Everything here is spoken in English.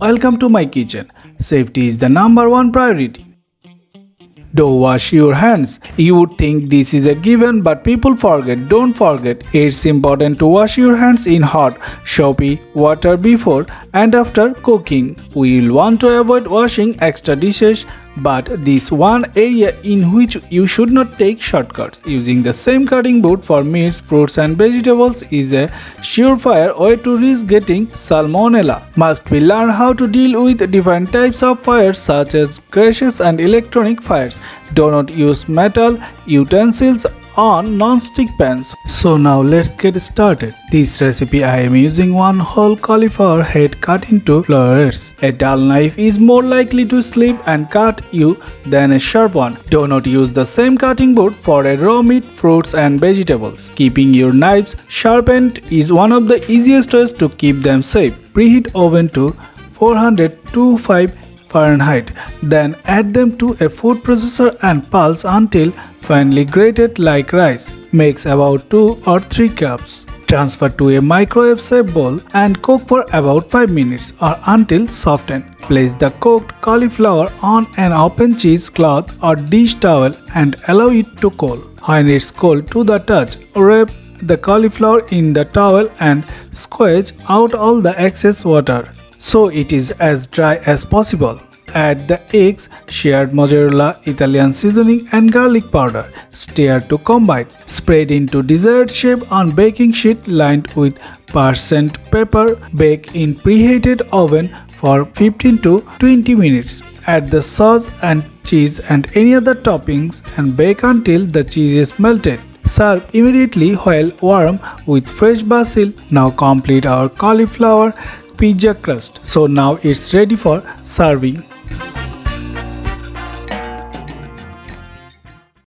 Welcome to my kitchen. Safety is the number one priority. Don't wash your hands. You would think this is a given, but people forget. Don't forget, it's important to wash your hands in hot, soapy water before and after cooking. We will want to avoid washing extra dishes, but this one area in which you should not take shortcuts. Using the same cutting board for meats, fruits, and vegetables is a surefire way to risk getting salmonella. Must we learn how to deal with different types of fires such as gaseous and electronic fires. Do not use metal utensils on non-stick pans. So now let's get started. This recipe I am using one whole cauliflower head cut into florets. A dull knife is more likely to slip and cut you than a sharp one. Do not use the same cutting board for a raw meat, fruits and vegetables. Keeping your knives sharpened is one of the easiest ways to keep them safe. Preheat oven to 425 Fahrenheit. Then add them to a food processor and pulse until finely grated like rice. Mix about 2 or 3 cups. Transfer to a microwave safe bowl and cook for about 5 minutes or until softened. Place the cooked cauliflower on an open cheesecloth or dish towel and allow it to cool. When it's cold to the touch, wrap the cauliflower in the towel and squeeze out all the excess water, so it is as dry as possible. Add the eggs, shared mozzarella, Italian seasoning and garlic powder. Stir to combine. Spread into desired shape on baking sheet lined with parchment paper. Bake in preheated oven for 15 to 20 minutes. Add the sauce and cheese and any other toppings and bake until the cheese is melted. Serve immediately while warm with fresh basil. Now complete our cauliflower pizza crust. So now it's ready for serving.